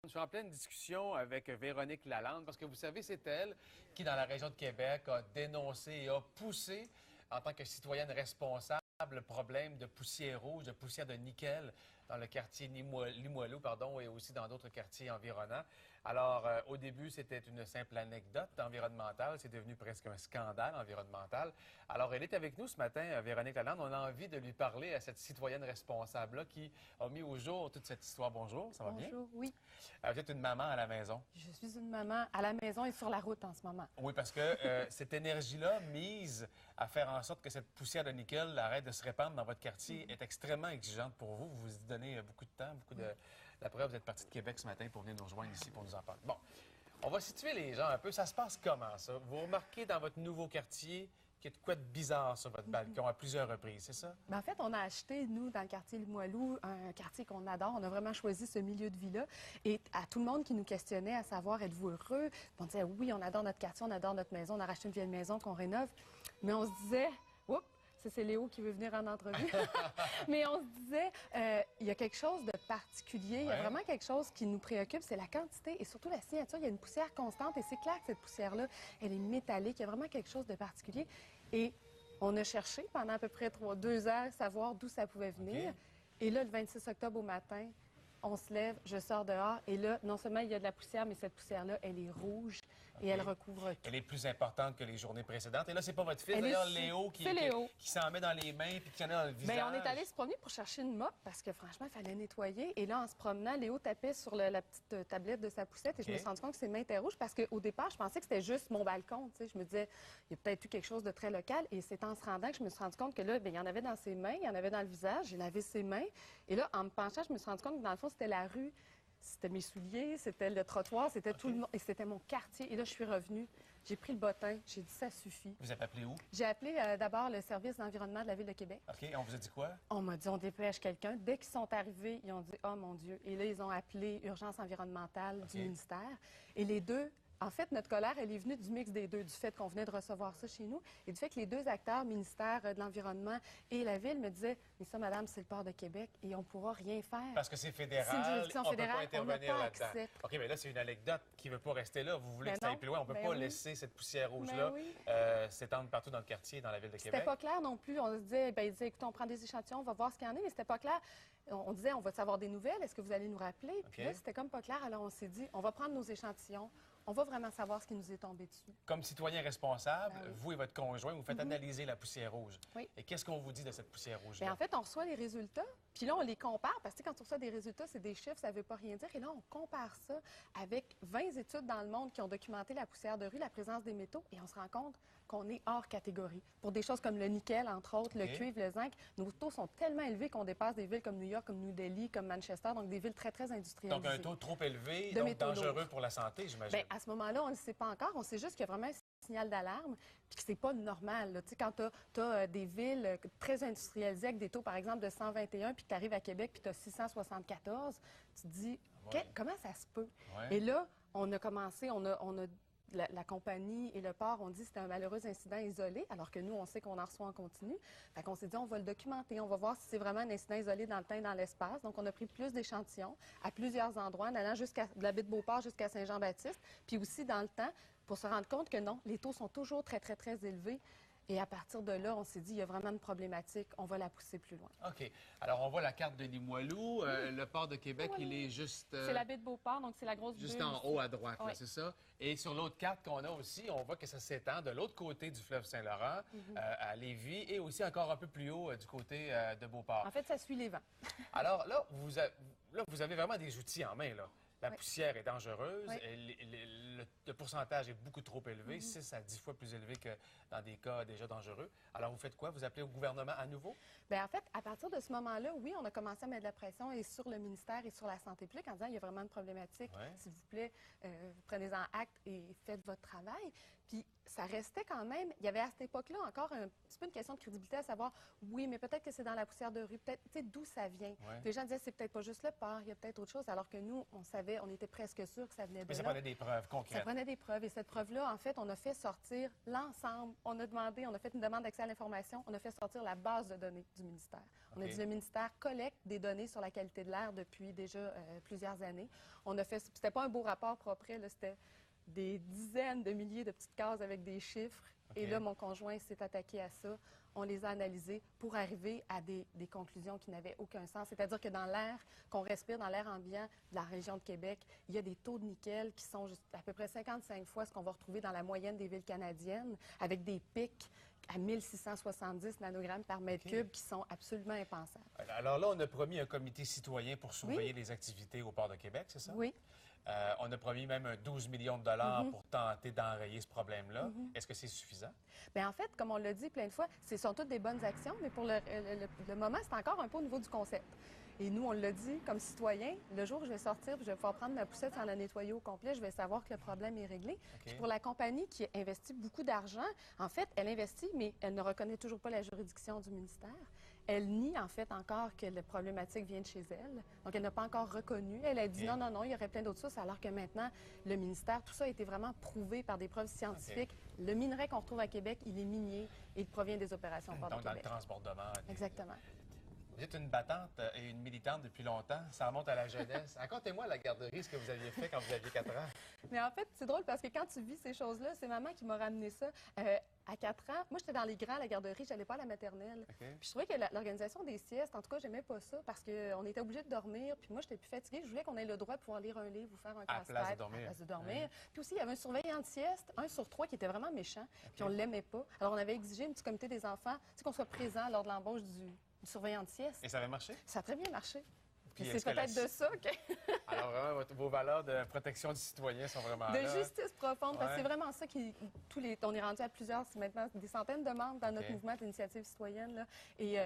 Je suis en pleine discussion avec Véronique Lalande parce que vous savez, c'est elle qui, dans la région de Québec, a dénoncé et a poussé, en tant que citoyenne responsable, le problème de poussière rouge, de poussière de nickel dans le quartier Limoilou, et aussi dans d'autres quartiers environnants. Alors, au début, c'était une simple anecdote environnementale. C'est devenu presque un scandale environnemental. Alors, elle est avec nous ce matin, Véronique Lalande. On a envie de lui parler à cette citoyenne responsable-là qui a mis au jour toute cette histoire. Bonjour, ça va bien? Bonjour, oui. Vous êtes une maman à la maison. Je suis une maman à la maison et sur la route en ce moment. Oui, parce que cette énergie-là, mise à faire en sorte que cette poussière de nickel arrête de se répandre dans votre quartier, est extrêmement exigeante pour vous. Vous vous y donnez beaucoup de temps, beaucoup de... La preuve, vous êtes parti de Québec ce matin pour venir nous rejoindre ici pour nous en parler. Bon, on va situer les gens un peu. Ça se passe comment, ça? Vous remarquez dans votre nouveau quartier qu'il y a de quoi de bizarre sur votre balcon à plusieurs reprises, c'est ça? En fait, on a acheté, nous, dans le quartier Limoilou, un quartier qu'on adore. On a vraiment choisi ce milieu de vie-là. Et à tout le monde qui nous questionnait à savoir, êtes-vous heureux? Puis on disait, oui, on adore notre quartier, on adore notre maison, on a racheté une vieille maison qu'on rénove. Mais on se disait, oups! Ça, c'est Léo qui veut venir en entrevue. Mais on se disait, il y a quelque chose de particulier, il y a vraiment quelque chose qui nous préoccupe, c'est la quantité et surtout la signature. Il y a une poussière constante et c'est clair que cette poussière-là, elle est métallique. Il y a vraiment quelque chose de particulier. Et on a cherché pendant à peu près 2 heures savoir d'où ça pouvait venir. Et là, le 26 octobre au matin, on se lève, je sors dehors et là, non seulement il y a de la poussière, mais cette poussière-là, elle est rouge et elle recouvre tout. Elle est plus importante que les journées précédentes. Et là, c'est pas votre fils, Elle d'ailleurs, est- Léo, qui s'en met dans les mains puis qui en a dans le visage. Bien, on est allé se promener pour chercher une mop parce que franchement, il fallait nettoyer. Et là, en se promenant, Léo tapait sur la petite tablette de sa poussette et je me suis rendu compte que ses mains étaient rouges parce qu'au départ, je pensais que c'était juste mon balcon. Tu sais. Je me disais, il y a peut-être eu quelque chose de très local. Et c'est en se rendant que je me suis rendu compte que là, bien, il y en avait dans ses mains, il y en avait dans le visage. J'ai lavé ses mains. Et là, en me penchant, je me suis rendu compte que dans le fond, c'était la rue. C'était mes souliers, c'était le trottoir, c'était tout le monde, et c'était mon quartier. Et là, je suis revenue, j'ai pris le bottin, j'ai dit ça suffit. Vous êtes appelé où? J'ai appelé d'abord le service d'environnement de la Ville de Québec. OK, on vous a dit quoi? On m'a dit on dépêche quelqu'un. Dès qu'ils sont arrivés, ils ont dit oh mon Dieu. Et là, ils ont appelé urgence environnementale du ministère. Et les deux. En fait, notre colère, elle est venue du mix des deux, du fait qu'on venait de recevoir ça chez nous et du fait que les deux acteurs, ministère de l'Environnement et la Ville, me disaient « Mais ça, madame, c'est le port de Québec et on ne pourra rien faire. » Parce que c'est fédéral, C'est une juridiction on ne peut fédérale, pas on n'a intervenir pas là-dedans. accès. OK, mais là, c'est une anecdote qui ne veut pas rester là. Vous voulez Ben que ça aille non. plus loin. On ne peut Ben pas oui. laisser cette poussière rouge-là Ben oui. s'étendre partout dans le quartier, dans la Ville de C'était Québec. pas clair non plus. On se disait, ben, ils disaient, écoutez, on prend des échantillons, on va voir ce qu'il y en a, mais c'était pas clair. On disait, on va savoir des nouvelles, est-ce que vous allez nous rappeler? Puis là, c'était comme pas clair. Alors on s'est dit, on va prendre nos échantillons, on va vraiment savoir ce qui nous est tombé dessus. Comme citoyen responsable, Ben oui. vous et votre conjoint, vous faites analyser la poussière rouge. Oui. Et qu'est-ce qu'on vous dit de cette poussière rouge-là? Bien, en fait, on reçoit les résultats, puis là, on les compare, parce que quand on reçoit des résultats, c'est des chiffres, ça ne veut pas rien dire. Et là, on compare ça avec 20 études dans le monde qui ont documenté la poussière de rue, la présence des métaux, et on se rend compte qu'on est hors catégorie. Pour des choses comme le nickel, entre autres, le cuivre, le zinc, nos taux sont tellement élevés qu'on dépasse des villes comme New York, comme New Delhi, comme Manchester, donc des villes très, très industrialisées. Donc, un taux trop élevé, De donc métaux dangereux lourds. pour la santé, j'imagine. Bien, à ce moment-là, on ne le sait pas encore. On sait juste qu'il y a vraiment un signal d'alarme puis que c'est pas normal. Là. Tu sais, quand tu as des villes très industrialisées avec des taux, par exemple, de 121, puis que tu arrives à Québec puis tu as 674, tu te dis, comment ça se peut? Ouais. Et là, on a commencé, on a la compagnie et le port ont dit que c'était un malheureux incident isolé, alors que nous, on sait qu'on en reçoit en continu. Fait qu'on s'est dit, on va le documenter, on va voir si c'est vraiment un incident isolé dans le temps et dans l'espace. Donc, on a pris plus d'échantillons à plusieurs endroits, en allant jusqu'à de la baie de Beauport jusqu'à Saint-Jean-Baptiste, puis aussi dans le temps, pour se rendre compte que non, les taux sont toujours très, très, très élevés. Et à partir de là, on s'est dit, il y a vraiment une problématique, on va la pousser plus loin. OK. Alors, on voit la carte de Limoilou. Le port de Québec, il est juste... C'est la baie de Beauport, donc c'est la grosse Juste bulle en ici. haut à droite, là, Oui. c'est ça. Et sur l'autre carte qu'on a aussi, on voit que ça s'étend de l'autre côté du fleuve Saint-Laurent, à Lévis, et aussi encore un peu plus haut du côté de Beauport. En fait, ça suit les vents. Alors là, vous avez vraiment des outils en main, là. La poussière est dangereuse, Oui. et le pourcentage est beaucoup trop élevé, 6 à 10 fois plus élevé que dans des cas déjà dangereux. Alors, vous faites quoi? Vous appelez au gouvernement à nouveau? Bien, en fait, à partir de ce moment-là, oui, on a commencé à mettre de la pression et sur le ministère et sur la santé publique en disant il y a vraiment une problématique. Ouais. S'il vous plaît, prenez-en acte et faites votre travail. Puis ça restait quand même, il y avait à cette époque-là encore un petit peu une question de crédibilité à savoir, oui, mais peut-être que c'est dans la poussière de rue, peut-être, tu sais, d'où ça vient. Ouais. Les gens disaient, c'est peut-être pas juste le port, il y a peut-être autre chose, alors que nous, on savait, on était presque sûrs que ça venait de Mais ça là. prenait des preuves Ça concrètes. prenait des preuves. Et cette preuve-là, en fait, on a fait sortir l'ensemble. On a demandé, on a fait une demande d'accès à l'information. On a fait sortir la base de données du ministère. On a OK. dit le ministère collecte des données sur la qualité de l'air depuis déjà plusieurs années. On a fait, c'était pas un beau rapport propre, là, c'était des dizaines de milliers de petites cases avec des chiffres. OK. Et là, mon conjoint s'est attaqué à ça. On les a analysés pour arriver à des conclusions qui n'avaient aucun sens. C'est-à-dire que dans l'air qu'on respire, dans l'air ambiant de la région de Québec, il y a des taux de nickel qui sont à peu près 55 fois ce qu'on va retrouver dans la moyenne des villes canadiennes, avec des pics à 1670 nanogrammes par mètre OK. cube qui sont absolument impensables. Alors là, on a promis un comité citoyen pour surveiller les activités au port de Québec, c'est ça? Oui. On a promis même un 12 millions de dollars pour tenter d'enrayer ce problème-là. Est-ce que c'est suffisant? Bien, en fait, comme on l'a dit plein de fois, ce sont toutes des bonnes actions, mais pour le moment, c'est encore un peu au niveau du concept. Et nous, on l'a dit, comme citoyens, le jour où je vais sortir, puis je vais pouvoir prendre ma poussette sans la nettoyer au complet, je vais savoir que le problème est réglé. Puis pour la compagnie qui investit beaucoup d'argent, en fait, elle investit, mais elle ne reconnaît toujours pas la juridiction du ministère. Elle nie, en fait, encore que la problématique vient de chez elle. Donc, elle n'a pas encore reconnu. Elle a dit non, non, non, il y aurait plein d'autres sources, alors que maintenant, le ministère, tout ça a été vraiment prouvé par des preuves scientifiques. Le minerai qu'on retrouve à Québec, il est minier et il provient des opérations au port de Donc, dans le Québec. transbordement. Exactement. Vous êtes une battante et une militante depuis longtemps. Ça remonte à la jeunesse. Racontez-moi à la garderie ce que vous aviez fait quand vous aviez 4 ans. Mais en fait, c'est drôle parce que quand tu vis ces choses-là, c'est maman qui m'a ramené ça. À 4 ans, moi, j'étais dans les grands à la garderie, j'allais pas à la maternelle. OK. Puis je trouvais que l'organisation des siestes, en tout cas, j'aimais pas ça parce qu'on était obligé de dormir. Puis moi, j'étais plus fatiguée. Je voulais qu'on ait le droit de pouvoir lire un livre ou faire un À la casse-tête. place de dormir. À la place de dormir. Puis aussi, il y avait un surveillant de sieste, 1 sur 3, qui était vraiment méchant. Puis on l'aimait pas. Alors, on avait exigé un petit comité des enfants, tu sais, qu'on soit présent lors de l'embauche du surveillant de sieste. Et ça avait marché? Ça a très bien marché. Puis Mais est-ce c'est que la- peut-être de ça que... Alors, vraiment, vos valeurs de protection du citoyen sont vraiment De là. justice profonde, parce que Ouais. c'est vraiment ça qui... On est rendu à plusieurs, c'est maintenant des centaines de membres dans notre OK. mouvement d'initiative citoyenne. Là, et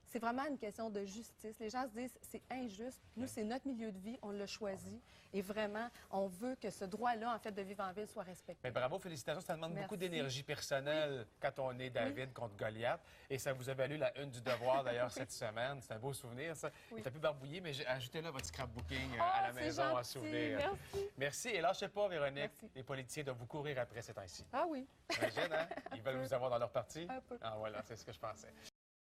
c'est vraiment une question de justice. Les gens se disent, c'est injuste. Nous, c'est notre milieu de vie, on l'a choisi. Et vraiment, on veut que ce droit-là, en fait, de vivre en ville soit respecté. Mais bravo, félicitations. Ça demande beaucoup Merci. d'énergie personnelle quand on est David contre Goliath. Et ça vous a valu la une du Devoir, d'ailleurs, cette semaine. C'est un beau souvenir, ça. Oui. Il est un peu barbouillé, mais ajoutez-là votre scrapbooking Oh, à la c'est maison à gentil. souvenir. Merci. Merci. Et lâchez pas, Véronique. Merci. Les politiciens doivent vous courir après ces temps-ci. Ah oui, Imagine, hein? Ils veulent vous avoir dans leur parti. un peu. Ah, voilà, c'est ce que je pensais.